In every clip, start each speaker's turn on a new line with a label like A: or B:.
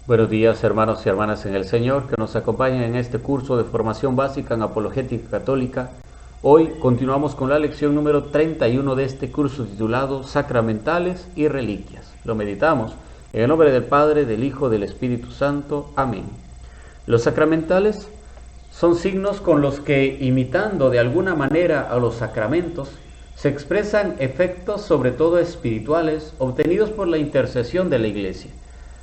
A: Buenos días, hermanos y hermanas en el Señor que nos acompañan en este curso de formación básica en apologética católica. Hoy continuamos con la lección número 31 de este curso titulado Sacramentales y Reliquias. Lo meditamos en el nombre del Padre, del Hijo, del Espíritu Santo. Amén. Los sacramentales son signos con los que, imitando de alguna manera a los sacramentos, se expresan efectos sobre todo espirituales obtenidos por la intercesión de la Iglesia.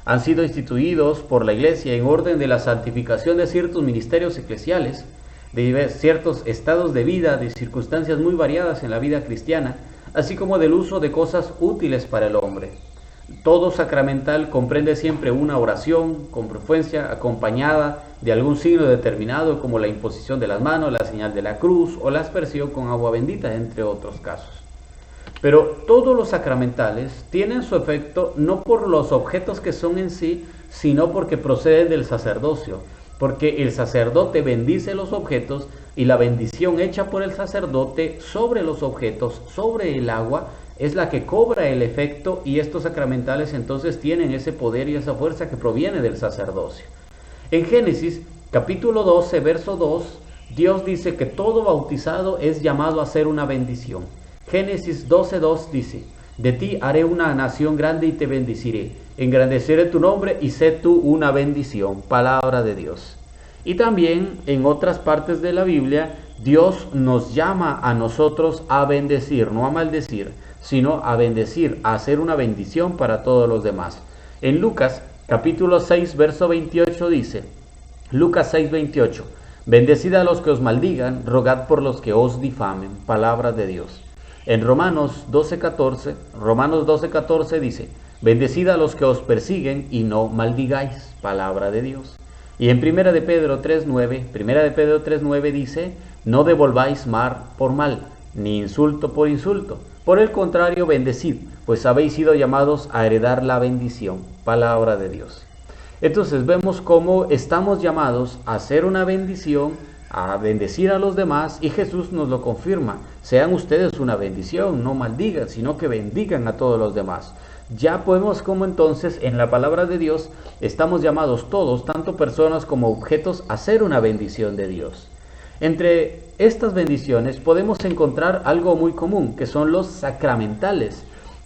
A: Han sido instituidos por la Iglesia en orden de la santificación de ciertos ministerios eclesiales, de ciertos estados de vida, de circunstancias muy variadas en la vida cristiana, así como del uso de cosas útiles para el hombre. Todo sacramental comprende siempre una oración, con frecuencia acompañada de algún signo determinado, como la imposición de las manos, la señal de la cruz o la aspersión con agua bendita, entre otros casos. Pero todos los sacramentales tienen su efecto no por los objetos que son en sí, sino porque proceden del sacerdocio, porque el sacerdote bendice los objetos y la bendición hecha por el sacerdote sobre los objetos, sobre el agua, es la que cobra el efecto, y estos sacramentales entonces tienen ese poder y esa fuerza que proviene del sacerdocio. En Génesis capítulo 12, verso 2, Dios dice que todo bautizado es llamado a ser una bendición. Génesis 12:2 dice: de ti haré una nación grande y te bendeciré, engrandeceré tu nombre y sé tú una bendición. Palabra de Dios. Y también en otras partes de la Biblia, Dios nos llama a nosotros a bendecir, no a maldecir, sino a bendecir, a hacer una bendición para todos los demás. En Lucas capítulo 6, verso 28 dice, Lucas 6:28, bendecid a los que os maldigan, rogad por los que os difamen. Palabra de Dios. En Romanos 12:14 dice, bendecid a los que os persiguen y no maldigáis. Palabra de Dios. Y en Primera de Pedro 3:9 dice, no devolváis mal por mal, ni insulto por insulto. Por el contrario, bendecid, pues habéis sido llamados a heredar la bendición. Palabra de Dios. Entonces vemos cómo estamos llamados a hacer una bendición, a bendecir a los demás, y Jesús nos lo confirma. Sean ustedes una bendición, no maldigan, sino que bendigan a todos los demás. Ya podemos como entonces en la palabra de Dios estamos llamados todos, tanto personas como objetos, a ser una bendición de Dios. Entre estas bendiciones podemos encontrar algo muy común, que son los sacramentales.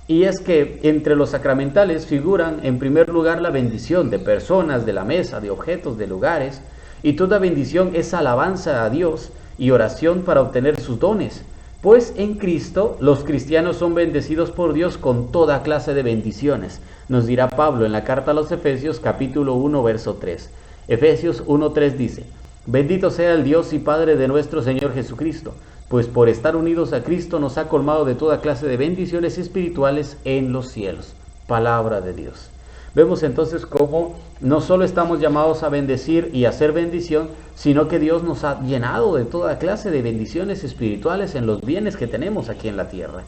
A: Y es que entre los sacramentales figuran en primer lugar la bendición de personas, de la mesa, de objetos, de lugares. Y toda bendición es alabanza a Dios y oración para obtener sus dones. Pues en Cristo los cristianos son bendecidos por Dios con toda clase de bendiciones. Nos dirá Pablo en la carta a los Efesios capítulo 1 verso 3. Efesios 1:3 dice, bendito sea el Dios y Padre de nuestro Señor Jesucristo, pues por estar unidos a Cristo nos ha colmado de toda clase de bendiciones espirituales en los cielos. Palabra de Dios. Vemos entonces cómo no solo estamos llamados a bendecir y a hacer bendición, sino que Dios nos ha llenado de toda clase de bendiciones espirituales en los bienes que tenemos aquí en la tierra.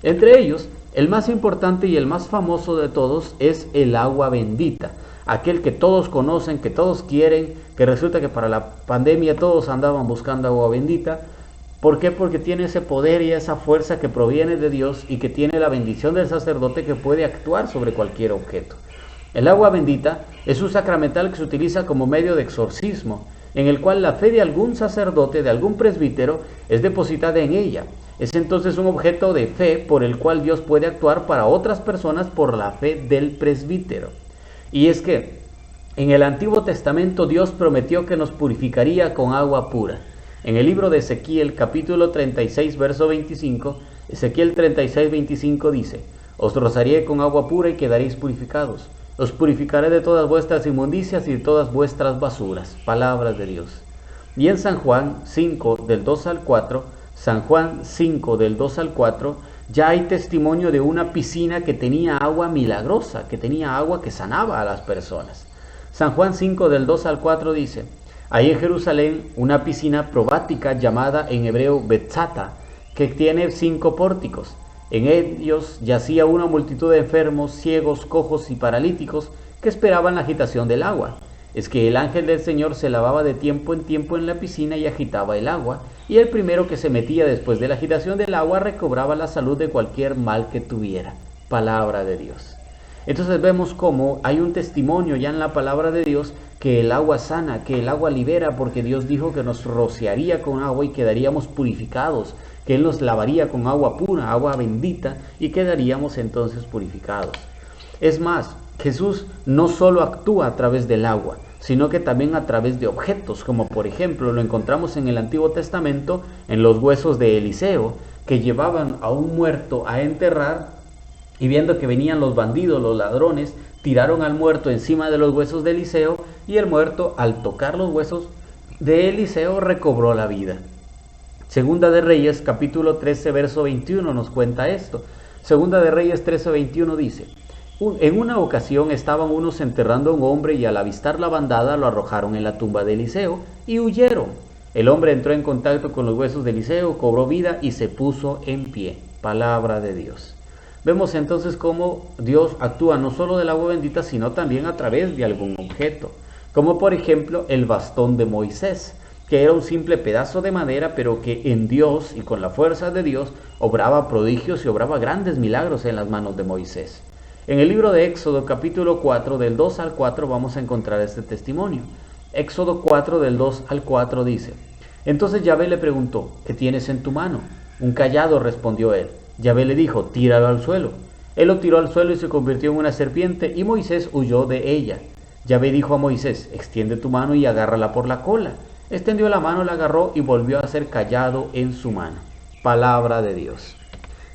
A: Entre ellos, el más importante y el más famoso de todos es el agua bendita, aquel que todos conocen, que todos quieren, que resulta que para la pandemia todos andaban buscando agua bendita. ¿Por qué? Porque tiene ese poder y esa fuerza que proviene de Dios y que tiene la bendición del sacerdote que puede actuar sobre cualquier objeto. El agua bendita es un sacramental que se utiliza como medio de exorcismo, en el cual la fe de algún sacerdote, de algún presbítero, es depositada en ella. Es entonces un objeto de fe por el cual Dios puede actuar para otras personas por la fe del presbítero. Y es que en el Antiguo Testamento Dios prometió que nos purificaría con agua pura. En el libro de Ezequiel capítulo 36 verso 25, Ezequiel 36:25 dice, os rociaré con agua pura y quedaréis purificados. Os purificaré de todas vuestras inmundicias y de todas vuestras basuras. Palabras de Dios. Y en San Juan 5 del 2 al 4, ya hay testimonio de una piscina que tenía agua milagrosa, que tenía agua que sanaba a las personas. San Juan 5 del 2 al 4 dice, hay en Jerusalén una piscina probática llamada en hebreo Betzata, que tiene 5 pórticos. En ellos yacía una multitud de enfermos, ciegos, cojos y paralíticos que esperaban la agitación del agua. Es que el ángel del Señor se lavaba de tiempo en la piscina y agitaba el agua, y el primero que se metía después de la agitación del agua recobraba la salud de cualquier mal que tuviera. Palabra de Dios. Entonces vemos cómo hay un testimonio ya en la palabra de Dios que el agua sana, que el agua libera, porque Dios dijo que nos rociaría con agua y quedaríamos purificados, que Él nos lavaría con agua pura, agua bendita, y quedaríamos entonces purificados. Es más, Jesús no solo actúa a través del agua, sino que también a través de objetos, como por ejemplo lo encontramos en el Antiguo Testamento, en los huesos de Eliseo, que llevaban a un muerto a enterrar, y viendo que venían los bandidos, los ladrones, tiraron al muerto encima de los huesos de Eliseo, y el muerto, al tocar los huesos de Eliseo, recobró la vida. Segunda de Reyes, capítulo 13, verso 21 nos cuenta esto. Segunda de Reyes 13, 21 dice: en una ocasión estaban unos enterrando a un hombre y al avistar la bandada lo arrojaron en la tumba de Eliseo y huyeron. El hombre entró en contacto con los huesos de Eliseo, cobró vida y se puso en pie. Palabra de Dios. Vemos entonces cómo Dios actúa no solo del agua bendita, sino también a través de algún objeto, como por ejemplo el bastón de Moisés, que era un simple pedazo de madera, pero que en Dios y con la fuerza de Dios obraba prodigios y obraba grandes milagros en las manos de Moisés. En el libro de Éxodo capítulo 4 del 2 al 4 vamos a encontrar este testimonio. Éxodo 4 del 2 al 4 dice: entonces Yahvé le preguntó: ¿qué tienes en tu mano? Un cayado, respondió él. Yahvé le dijo: tíralo al suelo. Él lo tiró al suelo y se convirtió en una serpiente, y Moisés huyó de ella. Yahvé dijo a Moisés: extiende tu mano y agárrala por la cola. Extendió la mano, la agarró y volvió a ser cayado en su mano. Palabra de Dios.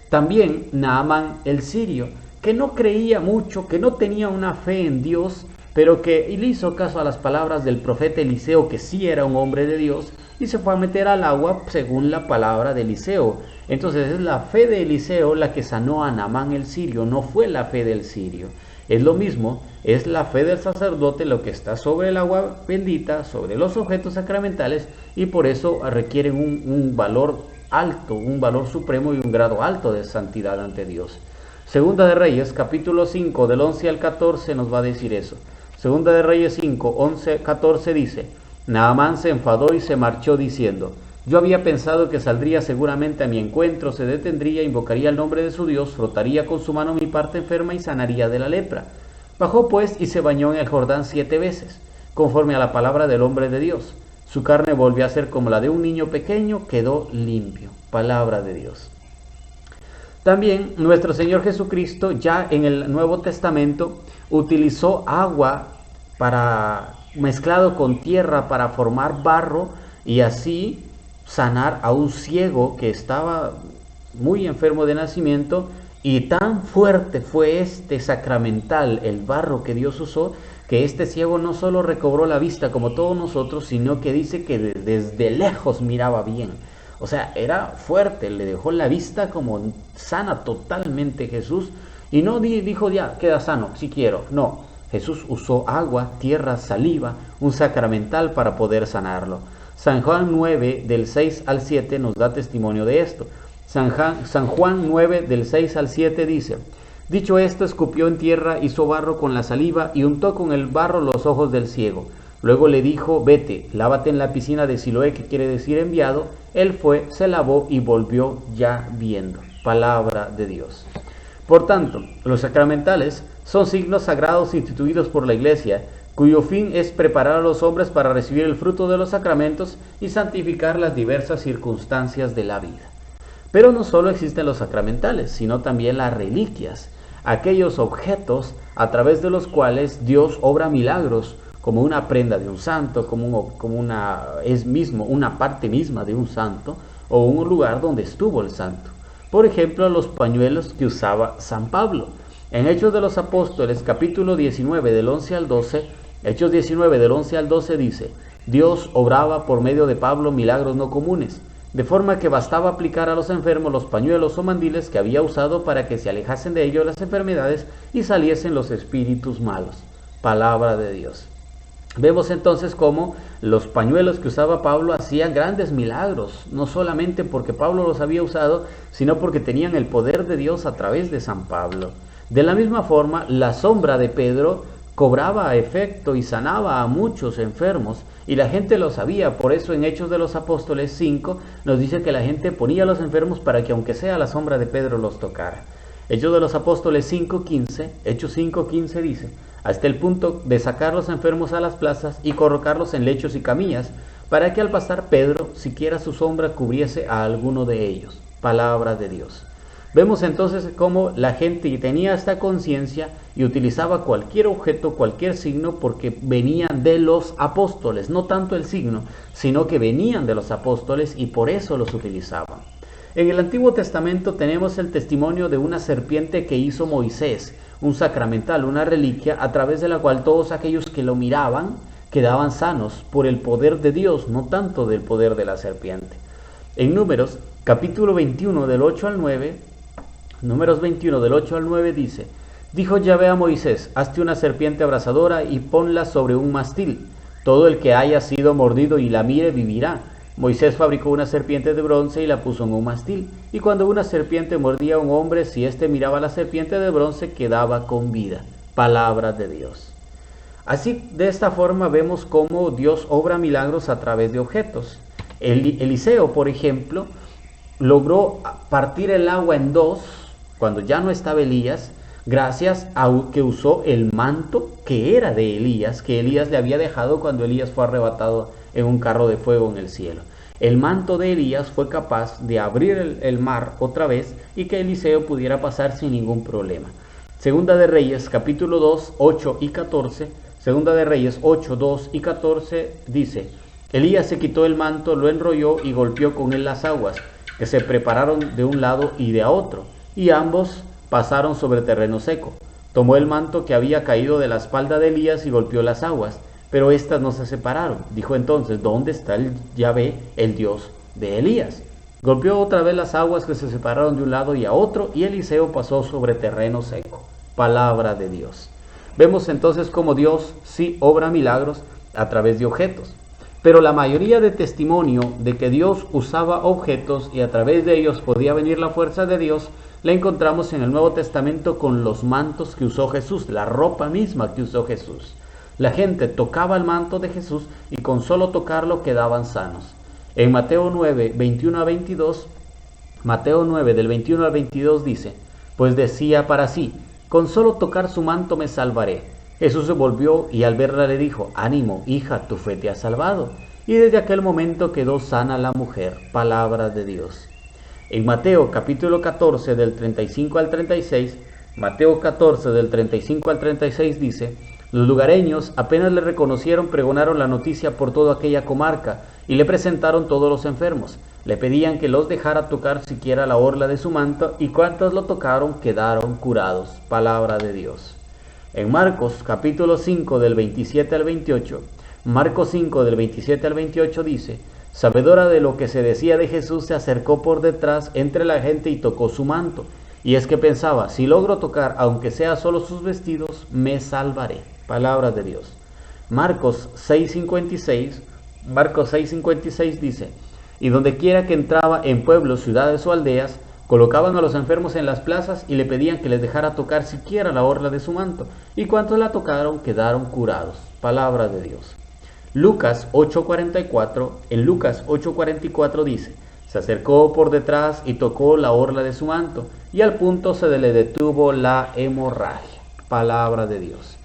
A: También Naamán el sirio, que no creía mucho, que no tenía una fe en Dios, pero que le hizo caso a las palabras del profeta Eliseo, que sí era un hombre de Dios, y se fue a meter al agua según la palabra de Eliseo. Entonces es la fe de Eliseo la que sanó a Naamán el sirio, no fue la fe del sirio. Es lo mismo, es la fe del sacerdote lo que está sobre el agua bendita, sobre los objetos sacramentales, y por eso requieren un valor alto, un valor supremo y un grado alto de santidad ante Dios. Segunda de Reyes, capítulo 5, del 11 al 14 nos va a decir eso. Segunda de Reyes 5, 11, 14 dice: Naamán se enfadó y se marchó diciendo: yo había pensado que saldría seguramente a mi encuentro, se detendría, invocaría el nombre de su Dios, frotaría con su mano mi parte enferma y sanaría de la lepra. Bajó pues y se bañó en el Jordán 7 veces, conforme a la palabra del hombre de Dios. Su carne volvió a ser como la de un niño pequeño, quedó limpio. Palabra de Dios. También nuestro Señor Jesucristo, ya en el Nuevo Testamento, utilizó agua mezclado con tierra para formar barro y así sanar a un ciego que estaba muy enfermo de nacimiento, y tan fuerte fue este sacramental, el barro que Dios usó, que este ciego no solo recobró la vista como todos nosotros, sino que dice que desde lejos miraba bien. O sea, era fuerte, le dejó la vista como sana totalmente Jesús, y no dijo ya, queda sano, si quiero, no. Jesús usó agua, tierra, saliva, un sacramental para poder sanarlo. San Juan 9, del 6 al 7 nos da testimonio de esto. San Juan 9, del 6 al 7 dice: dicho esto, escupió en tierra, hizo barro con la saliva y untó con el barro los ojos del ciego. Luego le dijo: vete, lávate en la piscina de Siloé, que quiere decir enviado. Él fue, se lavó y volvió ya viendo. Palabra de Dios. Por tanto, los sacramentales son signos sagrados instituidos por la Iglesia, cuyo fin es preparar a los hombres para recibir el fruto de los sacramentos y santificar las diversas circunstancias de la vida. Pero no solo existen los sacramentales, sino también las reliquias, aquellos objetos a través de los cuales Dios obra milagros, como una prenda de un santo, como una parte misma de un santo, o un lugar donde estuvo el santo. Por ejemplo, los pañuelos que usaba San Pablo. En Hechos de los Apóstoles, capítulo 19, del 11 al 12, Hechos 19, del 11 al 12 dice: Dios obraba por medio de Pablo milagros no comunes, de forma que bastaba aplicar a los enfermos los pañuelos o mandiles que había usado para que se alejasen de ellos las enfermedades y saliesen los espíritus malos. Palabra de Dios. Vemos entonces cómo los pañuelos que usaba Pablo hacían grandes milagros, no solamente porque Pablo los había usado, sino porque tenían el poder de Dios a través de San Pablo. De la misma forma, la sombra de Pedro cobraba efecto y sanaba a muchos enfermos, y la gente lo sabía. Por eso en Hechos de los Apóstoles 5 nos dice que la gente ponía a los enfermos para que aunque sea la sombra de Pedro los tocara. Hechos de los Apóstoles 5:15, Hechos 5:15 dice, hasta el punto de sacar los enfermos a las plazas y colocarlos en lechos y camillas, para que al pasar Pedro, siquiera su sombra cubriese a alguno de ellos. Palabra de Dios. Vemos entonces cómo la gente tenía esta conciencia y utilizaba cualquier objeto, cualquier signo, porque venían de los apóstoles, no tanto el signo, sino que venían de los apóstoles y por eso los utilizaban. En el Antiguo Testamento tenemos el testimonio de una serpiente que hizo Moisés, un sacramental, una reliquia, a través de la cual todos aquellos que lo miraban quedaban sanos por el poder de Dios, no tanto del poder de la serpiente. En Números, capítulo 21, del 8 al 9, Números 21, del 8 al 9 dice, dijo Yahvé a Moisés, hazte una serpiente abrasadora y ponla sobre un mastil. Todo el que haya sido mordido y la mire vivirá. Moisés fabricó una serpiente de bronce y la puso en un mastil. Y cuando una serpiente mordía a un hombre, si éste miraba a la serpiente de bronce, quedaba con vida. Palabra de Dios. Así, de esta forma vemos cómo Dios obra milagros a través de objetos. Eliseo, por ejemplo, logró partir el agua en dos, cuando ya no estaba Elías, gracias a que usó el manto que era de Elías, que Elías le había dejado cuando Elías fue arrebatado en un carro de fuego en el cielo. El manto de Elías fue capaz de abrir el mar otra vez y que Eliseo pudiera pasar sin ningún problema. Segunda de Reyes, capítulo 2, 8 y 14, Segunda de Reyes 8, 2 y 14 dice, Elías se quitó el manto, lo enrolló y golpeó con él las aguas, que se prepararon de un lado y de a otro, y ambos pasaron sobre terreno seco. Tomó el manto que había caído de la espalda de Elías y golpeó las aguas, pero éstas no se separaron. Dijo entonces, ¿dónde está el Yahvé, el Dios de Elías? Golpeó otra vez las aguas que se separaron de un lado y a otro, y Eliseo pasó sobre terreno seco. Palabra de Dios. Vemos entonces cómo Dios sí obra milagros a través de objetos. Pero la mayoría de testimonio de que Dios usaba objetos y a través de ellos podía venir la fuerza de Dios, la encontramos en el Nuevo Testamento con los mantos que usó Jesús, la ropa misma que usó Jesús. La gente tocaba el manto de Jesús y con solo tocarlo quedaban sanos. En Mateo 9, 21 a 22, Mateo 9 del 21 al 22 dice, pues decía para sí, con solo tocar su manto me salvaré. Jesús se volvió y al verla le dijo, ánimo, hija, tu fe te ha salvado. Y desde aquel momento quedó sana la mujer. Palabra de Dios. En Mateo capítulo 14 del 35 al 36, Mateo 14 del 35 al 36 dice, los lugareños apenas le reconocieron, pregonaron la noticia por toda aquella comarca y le presentaron todos los enfermos. Le pedían que los dejara tocar siquiera la orla de su manto y cuantos lo tocaron quedaron curados. Palabra de Dios. En Marcos capítulo 5 del 27 al 28, Marcos 5 del 27 al 28 dice, sabedora de lo que se decía de Jesús, se acercó por detrás entre la gente y tocó su manto. Y es que pensaba, si logro tocar, aunque sea solo sus vestidos, me salvaré. Palabra de Dios. Marcos 6:56 dice, y donde quiera que entraba en pueblos, ciudades o aldeas, colocaban a los enfermos en las plazas y le pedían que les dejara tocar siquiera la orla de su manto. Y cuantos la tocaron quedaron curados. Palabra de Dios. Lucas 8:44, en Lucas 8:44 dice, se acercó por detrás y tocó la orla de su manto, y al punto se le detuvo la hemorragia. Palabra de Dios.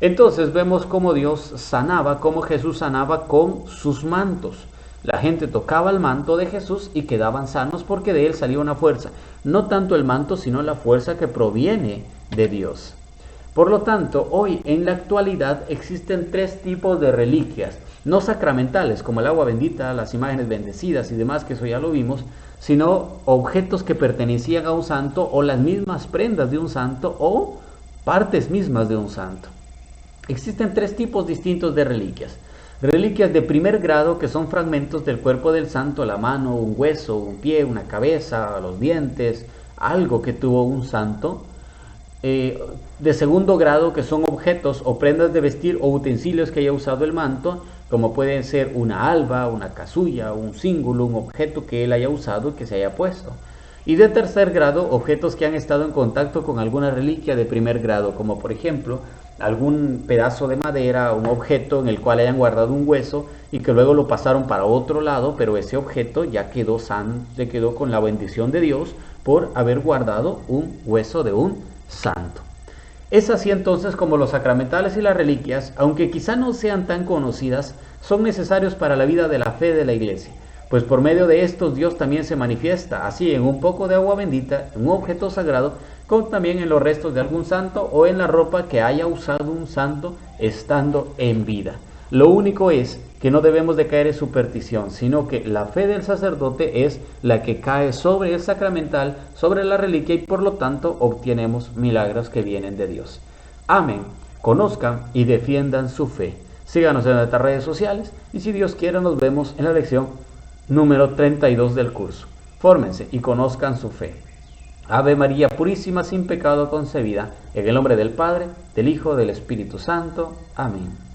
A: Entonces vemos cómo Dios sanaba, cómo Jesús sanaba con sus mantos. La gente tocaba el manto de Jesús y quedaban sanos porque de él salía una fuerza. No tanto el manto, sino la fuerza que proviene de Dios. Por lo tanto, hoy en la actualidad existen tres tipos de reliquias, no sacramentales como el agua bendita, las imágenes bendecidas y demás, que eso ya lo vimos, sino objetos que pertenecían a un santo o las mismas prendas de un santo o partes mismas de un santo. Existen tres tipos distintos de reliquias. Reliquias de primer grado, que son fragmentos del cuerpo del santo, la mano, un hueso, un pie, una cabeza, los dientes, algo que tuvo un santo. De segundo grado, que son objetos o prendas de vestir o utensilios que haya usado el manto, como pueden ser una alba, una casulla, un cíngulo, un objeto que él haya usado y que se haya puesto. Y de tercer grado, objetos que han estado en contacto con alguna reliquia de primer grado, como por ejemplo algún pedazo de madera, un objeto en el cual hayan guardado un hueso y que luego lo pasaron para otro lado, pero ese objeto ya quedó se quedó con la bendición de Dios por haber guardado un hueso de un santo. Es así entonces como los sacramentales y las reliquias, aunque quizá no sean tan conocidas, son necesarios para la vida de la fe de la Iglesia, pues por medio de estos Dios también se manifiesta, así en un poco de agua bendita, en un objeto sagrado, como también en los restos de algún santo o en la ropa que haya usado un santo estando en vida. Lo único es que no debemos de caer en superstición, sino que la fe del sacerdote es la que cae sobre el sacramental, sobre la reliquia, y por lo tanto obtenemos milagros que vienen de Dios. Amén. Conozcan y defiendan su fe. Síganos en nuestras redes sociales y si Dios quiere nos vemos en la lección número 32 del curso. Fórmense y conozcan su fe. Ave María Purísima, sin pecado concebida, en el nombre del Padre, del Hijo, del Espíritu Santo. Amén.